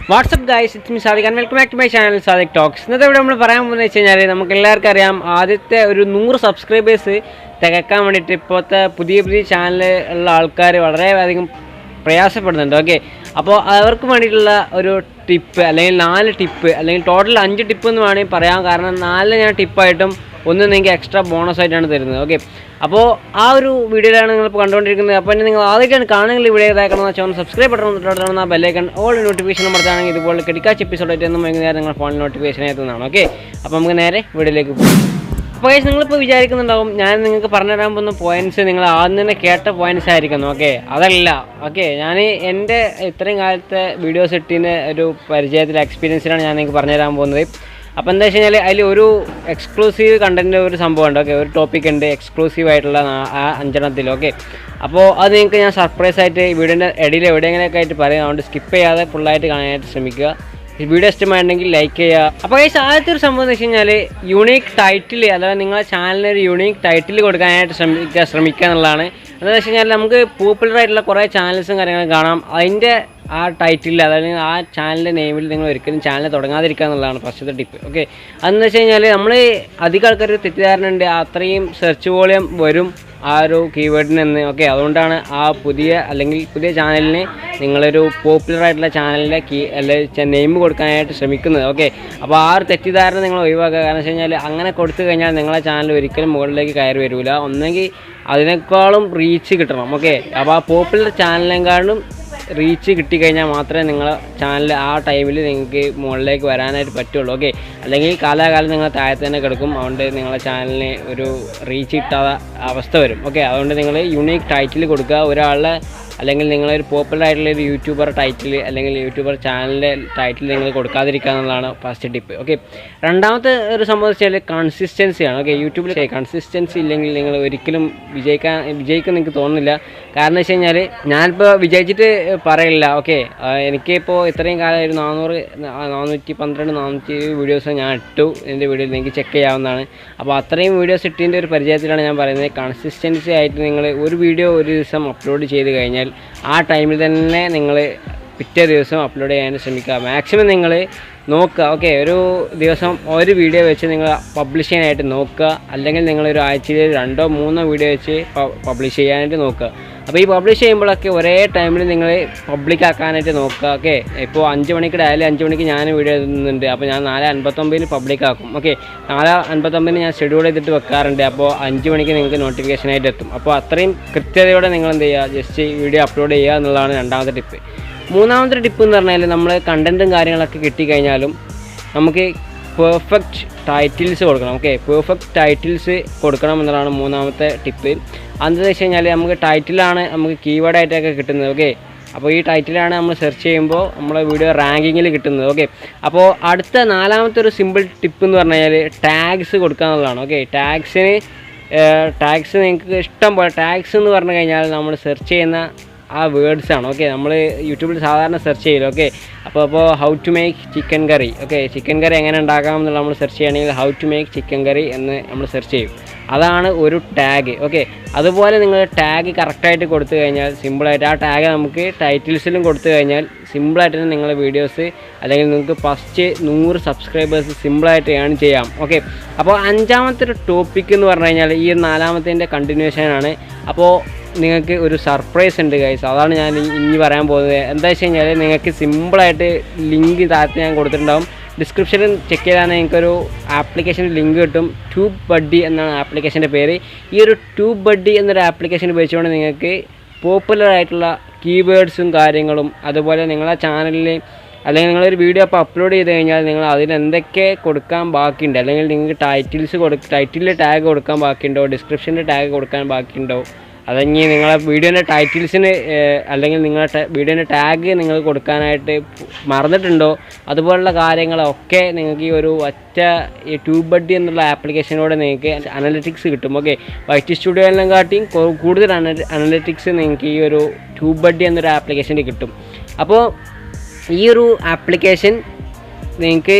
WhatsApp guys, it's me Sadiq and welcome back to my channel Sadiq Talks. ഇന്നത്തെ ഇവിടെ നമ്മൾ പറയാൻ പോകുന്നത് വെച്ച് കഴിഞ്ഞാൽ നമുക്ക് എല്ലാവർക്കും അറിയാം, ആദ്യത്തെ ഒരു 100 സബ്സ്ക്രൈബേഴ്സ് തികക്കാൻ വേണ്ടിയിട്ട് ഇപ്പോഴത്തെ പുതിയ ചാനൽ ഉള്ള ആൾക്കാർ വളരെയധികം പ്രയാസപ്പെടുന്നുണ്ട്. ഓക്കെ, അപ്പോൾ അവർക്ക് വേണ്ടിയിട്ടുള്ള ഒരു ടിപ്പ് അല്ലെങ്കിൽ 4 ടിപ്പ് അല്ലെങ്കിൽ ടോട്ടൽ 5 ടിപ്പ് എന്ന് വേണമെങ്കിൽ പറയാം. കാരണം 4 ഞാൻ ടിപ്പായിട്ടും ഒന്ന് നിങ്ങൾക്ക് എക്സ്ട്രാ ബോണസ് ആയിട്ടാണ് തരുന്നത്. ഓക്കെ, അപ്പോൾ ആ ഒരു വീഡിയോയിലാണ് നിങ്ങളിപ്പോൾ കണ്ടുകൊണ്ടിരിക്കുന്നത്. അപ്പോൾ നിങ്ങൾ ആദ്യമായിട്ടാണ് കാണുമെങ്കിൽ വീഡിയോ ഇതാക്കണമെന്ന് വെച്ചാൽ സബ്സ്ക്രൈബ് ബട്ടൺ ആ ബെല്ലൈക്കൺ ഓൾ നോട്ടിഫിക്കേഷൻ അമർത്താണെങ്കിൽ ഇതുപോലെ കിടക്കാച്ച എപ്പിസോഡായിട്ട് എന്നും വൈകുന്നേരം നിങ്ങൾ ഫോണിൽ നോട്ടിഫിക്കേഷൻ എത്തുന്നതാണ്. ഓക്കെ, അപ്പോൾ നമുക്ക് നേരെ വീഡിയോയിലേക്ക് പോകും. അപ്പോൾ നിങ്ങളിപ്പോൾ വിചാരിക്കുന്നുണ്ടാവും ഞാൻ നിങ്ങൾക്ക് പറഞ്ഞുതരാൻ പോകുന്ന പോയിൻറ്റ്സ് നിങ്ങൾ ആദ്യം തന്നെ കേട്ട പോയിൻറ്റ്സ് ആയിരിക്കുന്നു. ഓക്കെ, അതല്ല. ഓക്കെ, ഞാൻ എൻ്റെ ഇത്രയും കാലത്തെ വീഡിയോസ് ഇട്ടിന് ഒരു പരിചയത്തിൽ എക്സ്പീരിയൻസിലാണ് ഞാൻ നിങ്ങൾക്ക് പറഞ്ഞുതരാൻ പോകുന്നത്. അപ്പോൾ എന്താ വെച്ച് കഴിഞ്ഞാൽ അതിൽ ഒരു എക്സ്ക്ലൂസീവ് കണ്ടൻറ്റ് ഒരു സംഭവമുണ്ട്. ഓക്കെ, ഒരു ടോപ്പിക് ഉണ്ട് എക്സ്ക്ലൂസീവ് ആയിട്ടുള്ള ആ 5 ഓക്കെ, അപ്പോൾ അത് നിങ്ങൾക്ക് ഞാൻ സർപ്രൈസ് ആയിട്ട് വീഡിയോൻ്റെ ഇടയിൽ എവിടെയെങ്കിലൊക്കെ ആയിട്ട് പറയും. അതുകൊണ്ട് സ്കിപ്പ് ചെയ്യാതെ ഫുള്ളായിട്ട് കാണാനായിട്ട് ശ്രമിക്കുക. വീഡിയോ ഇഷ്ടമായിട്ടുണ്ടെങ്കിൽ ലൈക്ക് ചെയ്യുക. അപ്പോൾ ആദ്യത്തെ ഒരു സംഭവം എന്ന് വെച്ച് കഴിഞ്ഞാൽ യൂണീക്ക് ടൈറ്റിൽ, അഥവാ നിങ്ങളെ ചാനലിന് ഒരു യൂണീക്ക് ടൈറ്റിൽ കൊടുക്കാനായിട്ട് ശ്രമിക്കുക എന്നുള്ളതാണ്. എന്താണെന്ന് വെച്ച് കഴിഞ്ഞാൽ നമുക്ക് പോപ്പുലർ ആയിട്ടുള്ള കുറേ ചാനൽസും കാര്യങ്ങളും കാണാം. അതിൻ്റെ ആ ടൈറ്റിൽ, അതായത് ആ ചാനലിൻ്റെ നെയിമിൽ നിങ്ങൾ ഒരിക്കലും ചാനൽ തുടങ്ങാതിരിക്കുക എന്നുള്ളതാണ് ഫസ്റ്റത്തെ ടിപ്പ്. ഓക്കെ, അതെന്ന് വെച്ച് കഴിഞ്ഞാൽ നമ്മൾ അധികം ആൾക്കാർ തെറ്റിദ്ധാരണ ഉണ്ട്, അത്രയും സെർച്ച് വോളിയം വരും ആ ഒരു കീവേഡിന് എന്ന്. ഓക്കെ, അതുകൊണ്ടാണ് ആ പുതിയ ചാനലിന് നിങ്ങളൊരു പോപ്പുലർ ആയിട്ടുള്ള ചാനലിൻ്റെ നെയിം കൊടുക്കാനായിട്ട് ശ്രമിക്കുന്നത്. ഓക്കെ, അപ്പോൾ ആ ഒരു തെറ്റിദ്ധാരണ നിങ്ങൾ ഒഴിവാക്കുക. കാരണം വെച്ച് കഴിഞ്ഞാൽ അങ്ങനെ കൊടുത്തു കഴിഞ്ഞാൽ നിങ്ങളെ ചാനൽ ഒരിക്കലും മുകളിലേക്ക് കയറി വരില്ല. ഒന്നെങ്കിൽ അതിനേക്കാളും റീച്ച് കിട്ടണം. ഓക്കെ, അപ്പോൾ ആ പോപ്പുലർ ചാനലിനെക്കാളും റീച്ച് കിട്ടിക്കഴിഞ്ഞാൽ മാത്രമേ നിങ്ങളെ ചാനൽ ആ ടൈമിൽ നിങ്ങൾക്ക് മുകളിലേക്ക് വരാനായിട്ട് പറ്റുള്ളൂ. ഓക്കെ, അല്ലെങ്കിൽ കാലാകാലം നിങ്ങൾ താഴത്ത് തന്നെ കിടക്കും. അതുകൊണ്ട് നിങ്ങളെ ചാനലിന് ഒരു റീച്ച് കിട്ടാത്ത അവസ്ഥ വരും. ഓക്കെ, അതുകൊണ്ട് നിങ്ങൾ യൂണീക്ക് ടൈറ്റിൽ കൊടുക്കുക. ഒരാളുടെ അല്ലെങ്കിൽ നിങ്ങളൊരു പോപ്പുലർ ആയിട്ടുള്ള ഒരു യൂട്യൂബർ ടൈറ്റിൽ അല്ലെങ്കിൽ യൂട്യൂബർ ചാനലിൻ്റെ ടൈറ്റിൽ നിങ്ങൾ കൊടുക്കാതിരിക്കുക എന്നുള്ളതാണ് ഫസ്റ്റ് ടിപ്പ്. ഓക്കെ, രണ്ടാമത്തെ ഒരു സംഭവം വെച്ചാൽ കൺസിസ്റ്റൻസിയാണ്. ഓക്കെ, യൂട്യൂബിൽ കൺസിസ്റ്റൻസി ഇല്ലെങ്കിൽ നിങ്ങൾ ഒരിക്കലും വിജയിക്കും എനിക്ക് തോന്നുന്നില്ല. കാരണം വെച്ച് കഴിഞ്ഞാൽ ഞാനിപ്പോൾ വിജയിച്ചിട്ട് പറയില്ല. ഓക്കെ, എനിക്കിപ്പോൾ ഇത്രയും കാലം ഒരു 412-420 വീഡിയോസ് ഞാൻ ഇട്ടു. എൻ്റെ വീഡിയോയിൽ നിങ്ങൾക്ക് ചെക്ക് ചെയ്യാവുന്നതാണ്. അപ്പോൾ അത്രയും വീഡിയോസ് ഇട്ടതിൻ്റെ ഒരു പരിചയത്തിലാണ് ഞാൻ പറയുന്നത്. കൺസിസ്റ്റൻസി ആയിട്ട് നിങ്ങൾ ഒരു വീഡിയോ ഒരു ദിവസം അപ്ലോഡ് ചെയ്ത് കഴിഞ്ഞാൽ ആ ടൈമിൽ തന്നെ നിങ്ങൾ പിറ്റേ ദിവസം അപ്ലോഡ് ചെയ്യാൻ ശ്രമിക്കുക. മാക്സിമം നിങ്ങൾ നോക്കുക. ഓക്കെ, ഒരു ദിവസം ഒരു വീഡിയോ വെച്ച് നിങ്ങൾ പബ്ലിഷ് ചെയ്യാനായിട്ട് നോക്കുക. അല്ലെങ്കിൽ നിങ്ങളൊരു ആഴ്ചയിൽ 2-3 വീഡിയോ വെച്ച് പബ്ലിഷ് ചെയ്യാനായിട്ട് നോക്കുക. അപ്പോൾ ഈ പബ്ലിഷ് ചെയ്യുമ്പോഴൊക്കെ ഒരേ ടൈമിൽ നിങ്ങൾ പബ്ലിക് ആക്കാനായിട്ട് നോക്കുക. ഓക്കെ, ഇപ്പോൾ 5 മണിക്ക് ഡയലി 5 മണിക്ക് ഞാൻ വീഡിയോ ഇടുന്നുണ്ട്. അപ്പോൾ ഞാൻ 4:59 പബ്ലിക് ആക്കും. ഓക്കെ, 4:59 ഞാൻ ഷെഡ്യൂൾ ചെയ്തിട്ട് വെക്കാറുണ്ട്. അപ്പോൾ 5 മണിക്ക് നിങ്ങൾക്ക് നോട്ടിഫിക്കേഷനായിട്ട് എത്തും. അപ്പോൾ അത്രയും കൃത്യതയോടെ നിങ്ങൾ എന്ത് ചെയ്യുക, ജസ്റ്റ് വീഡിയോ അപ്ലോഡ് ചെയ്യുക എന്നുള്ളതാണ് രണ്ടാമത്തെ ടിപ്പ്. മൂന്നാമത്തെ ടിപ്പ് എന്ന് പറഞ്ഞാൽ നമ്മൾ കണ്ടൻറ്റും കാര്യങ്ങളൊക്കെ കിട്ടിക്കഴിഞ്ഞാലും നമുക്ക് പെർഫെക്റ്റ് ടൈറ്റിൽസ് കൊടുക്കണം. ഓക്കെ, പെർഫെക്റ്റ് ടൈറ്റിൽസ് കൊടുക്കണം എന്നുള്ളതാണ് മൂന്നാമത്തെ ടിപ്പ്. അതെന്ന് വെച്ച് കഴിഞ്ഞാൽ നമുക്ക് ടൈറ്റിലാണ് നമുക്ക് കീവേഡായിട്ടൊക്കെ കിട്ടുന്നത്. ഓക്കെ, അപ്പോൾ ഈ ടൈറ്റിലാണ് നമ്മൾ സെർച്ച് ചെയ്യുമ്പോൾ നമ്മളെ വീഡിയോ റാങ്കിങ്ങിൽ കിട്ടുന്നത്. ഓക്കെ, അപ്പോൾ അടുത്ത 4ാമത്തെ ഒരു സിമ്പിൾ ടിപ്പ് എന്ന് പറഞ്ഞു കഴിഞ്ഞാൽ ടാഗ്സ് കൊടുക്കുക എന്നുള്ളതാണ്. ഓക്കെ, ടാഗ്സ് നിങ്ങൾക്ക് ഇഷ്ടം പോലെ ടാഗ്സ് എന്ന് പറഞ്ഞു കഴിഞ്ഞാൽ നമ്മൾ സെർച്ച് ചെയ്യുന്ന ആ വേർഡ്സാണ്. ഓക്കെ, നമ്മൾ യൂട്യൂബിൽ സാധാരണ സെർച്ച് ചെയ്യില്ല. ഓക്കെ, അപ്പോൾ how to make chicken curry. Okay, chicken curry എങ്ങനെ ഉണ്ടാക്കാം എന്നുള്ള നമ്മൾ സെർച്ച് ചെയ്യുകയാണെങ്കിൽ how to make chicken curry എന്ന് നമ്മൾ സെർച്ച് ചെയ്യും. അതാണ് ഒരു ടാഗ്. ഓക്കെ, അതുപോലെ നിങ്ങൾ ടാഗ് കറക്റ്റായിട്ട് കൊടുത്തു കഴിഞ്ഞാൽ സിമ്പിളായിട്ട് ആ ടാഗ് നമുക്ക് ടൈറ്റിൽസിലും കൊടുത്തു കഴിഞ്ഞാൽ സിമ്പിളായിട്ട് തന്നെ നിങ്ങളുടെ വീഡിയോസ് അല്ലെങ്കിൽ നിങ്ങൾക്ക് ഫസ്റ്റ് 100 സബ്സ്ക്രൈബേഴ്സ് സിമ്പിളായിട്ട് ഏൺ ചെയ്യാം. ഓക്കെ, അപ്പോൾ 5ാമത്തെ ഒരു ടോപ്പിക് എന്ന് പറഞ്ഞു കഴിഞ്ഞാൽ ഈ 4ാമത്തേൻ്റെ കണ്ടിന്യൂഷനാണ്. അപ്പോൾ നിങ്ങൾക്ക് ഒരു സർപ്രൈസ് ഉണ്ട് ഗൈസ്, അതാണ് ഞാൻ ഇനി പറയാൻ പോകുന്നത്. എന്താ വെച്ച് കഴിഞ്ഞാൽ നിങ്ങൾക്ക് സിമ്പിളായിട്ട് ലിങ്ക് താഴത്ത് ഞാൻ കൊടുത്തിട്ടുണ്ടാവും. ഡിസ്ക്രിപ്ഷനിൽ ചെക്ക് ചെയ്താൽ നിങ്ങൾക്കൊരു ആപ്ലിക്കേഷൻ ലിങ്ക് കിട്ടും. ട്യൂബ് ബഡ്ഡി എന്നാണ് ആപ്ലിക്കേഷൻ്റെ പേര്. ഈ ഒരു ട്യൂബ് ബഡ്ഡി എന്നൊരു ആപ്ലിക്കേഷൻ ഉപയോഗിച്ചുകൊണ്ട് നിങ്ങൾക്ക് പോപ്പുലർ ആയിട്ടുള്ള കീവേഡ്സും കാര്യങ്ങളും അതുപോലെ നിങ്ങളെ ചാനലിൽ അല്ലെങ്കിൽ നിങ്ങളൊരു വീഡിയോ അപ്പോൾ അപ്ലോഡ് ചെയ്ത് കഴിഞ്ഞാൽ നിങ്ങൾ അതിന് എന്തൊക്കെ കൊടുക്കാൻ ബാക്കിയുണ്ട്, അല്ലെങ്കിൽ നിങ്ങൾക്ക് ടൈറ്റിലിൽ ടാഗ് കൊടുക്കാൻ ബാക്കിയുണ്ടോ, ഡിസ്ക്രിപ്ഷനിൽ ടാഗ് കൊടുക്കാൻ ബാക്കിയുണ്ടോ, അതങ്ങി നിങ്ങളെ വീഡിയോൻ്റെ ടൈറ്റിൽസിന് അല്ലെങ്കിൽ നിങ്ങളുടെ വീഡിയോൻ്റെ ടാഗ് നിങ്ങൾ കൊടുക്കാനായിട്ട് മറന്നിട്ടുണ്ടോ, അതുപോലുള്ള കാര്യങ്ങളൊക്കെ നിങ്ങൾക്ക് ഈ ഒരു ഈ ട്യൂബ് ബഡ്ഡി എന്നുള്ള ആപ്ലിക്കേഷനോടെ നിങ്ങൾക്ക് അനലിറ്റിക്സ് കിട്ടും. ഓക്കെ, വൈറ്റ് സ്റ്റുഡിയോയെല്ലാം കാട്ടിയും കൂടുതൽ അനലിറ്റിക്സ് നിങ്ങൾക്ക് ഈ ഒരു ട്യൂബ് ബഡ്ഡി എന്നൊരു ആപ്ലിക്കേഷനിൽ കിട്ടും. അപ്പോൾ ഈ ഒരു ആപ്ലിക്കേഷൻ നിങ്ങൾക്ക്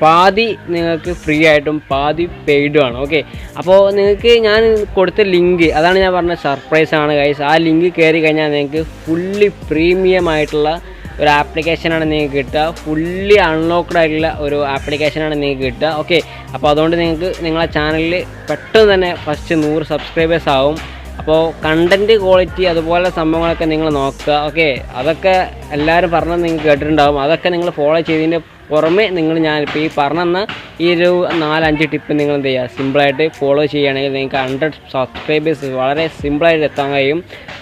പാതി നിങ്ങൾക്ക് ഫ്രീ ആയിട്ടും പാതി പെയ്ഡുമാണ്. ഓക്കെ, അപ്പോൾ നിങ്ങൾക്ക് ഞാൻ കൊടുത്ത ലിങ്ക്, അതാണ് ഞാൻ പറഞ്ഞ സർപ്രൈസാണ് ഗൈസ്. ആ ലിങ്ക് കയറി കഴിഞ്ഞാൽ നിങ്ങൾക്ക് ഫുള്ളി പ്രീമിയം ആയിട്ടുള്ള ഒരു ആപ്ലിക്കേഷനാണ് നിങ്ങൾക്ക് കിട്ടുക. ഫുള്ളി അൺലോക്ക്ഡ് ആയിട്ടുള്ള ഒരു ആപ്ലിക്കേഷനാണ് നിങ്ങൾക്ക് കിട്ടുക. ഓക്കെ, അപ്പോൾ അതുകൊണ്ട് നിങ്ങൾക്ക് നിങ്ങളെ ചാനലിൽ പെട്ടെന്ന് തന്നെ ഫസ്റ്റ് 100 സബ്സ്ക്രൈബേഴ്സ് ആവും. അപ്പോൾ കണ്ടൻറ്റ് ക്വാളിറ്റി അതുപോലെ സംഭവങ്ങളൊക്കെ നിങ്ങൾ നോക്കുക. ഓക്കെ, അതൊക്കെ എല്ലാവരും പറഞ്ഞത് നിങ്ങൾ കേട്ടിട്ടുണ്ടാകും. അതൊക്കെ നിങ്ങൾ ഫോളോ ചെയ്തതിൻ്റെ പുറമെ ഞാനിപ്പോൾ ഈ പറഞ്ഞെന്ന ഈ ഒരു 4-5 ടിപ്പ് നിങ്ങൾ എന്ത് ചെയ്യുക, സിമ്പിളായിട്ട് ഫോളോ ചെയ്യുകയാണെങ്കിൽ നിങ്ങൾക്ക് 100 സബ്സ്ക്രൈബേഴ്സ് വളരെ സിമ്പിളായിട്ട് എത്താൻ കഴിയും.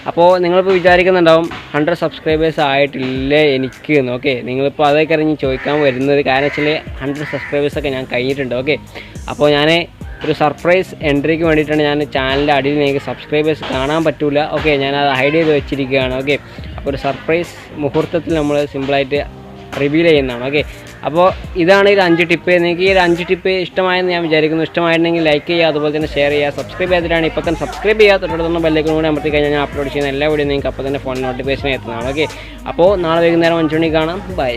അപ്പോൾ നിങ്ങളിപ്പോൾ വിചാരിക്കുന്നുണ്ടാവും 100 സബ്സ്ക്രൈബേഴ്സ് ആയിട്ടില്ലേ എനിക്ക് എന്ന്. ഓക്കെ, നിങ്ങളിപ്പോൾ അതൊക്കെ അറിഞ്ഞ് ചോദിക്കാൻ വരുന്നത് കാരണം വെച്ചാൽ 100 സബ്സ്ക്രൈബേഴ്സൊക്കെ ഞാൻ കഴിഞ്ഞിട്ടുണ്ട്. ഓക്കെ, അപ്പോൾ ഞാൻ ഒരു സർപ്രൈസ് എൻട്രിക്ക് വേണ്ടിയിട്ടാണ് ഞാൻ ചാനലിൻ്റെ അടിയിൽ നിങ്ങൾക്ക് സബ്സ്ക്രൈബേഴ്സ് കാണാൻ പറ്റില്ല. ഓക്കെ, ഞാനത് ഹൈഡ് ചെയ്ത് വെച്ചിരിക്കുകയാണ്. ഓക്കെ, അപ്പോൾ ഒരു സർപ്രൈസ് മുഹൂർത്തത്തിൽ നമ്മൾ സിമ്പിളായിട്ട് റിവീൽ ചെയ്യുന്നതാണ്. ഓക്കെ, അപ്പോൾ ഇതാണ് ഒരു 5 ടിപ്പ്. നിങ്ങൾക്ക് ഈ ഒരു 5 ടിപ്പ് ഇഷ്ടമായെന്ന് ഞാൻ വിചാരിക്കുന്നു. ഇഷ്ടമായിട്ടുണ്ടെങ്കിൽ ലൈക്ക് ചെയ്യുക, അതുപോലെ തന്നെ ഷെയർ ചെയ്യുക. സബ്സ്ക്രൈബ് ചെയ്തിട്ടാണ് ഇപ്പോൾ തന്നെ സബ്സ്ക്രൈബ് ചെയ്യുക. തൊട്ടടുത്തുള്ള ബെല്ലൈക്കൺ കൂടി അമർത്തി കഴിഞ്ഞാൽ ഞാൻ അപ്ലോഡ് ചെയ്യുന്ന എല്ലാ വീഡിയോ നിങ്ങൾക്ക് അപ്പോൾ തന്നെ ഫോൺ നോട്ടിഫിക്കേഷൻ എത്തുന്നതാണ്. ഓക്കെ, അപ്പോൾ നാളെ വൈകുന്നേരം 5 മണിക്ക് കാണാം. ബൈ.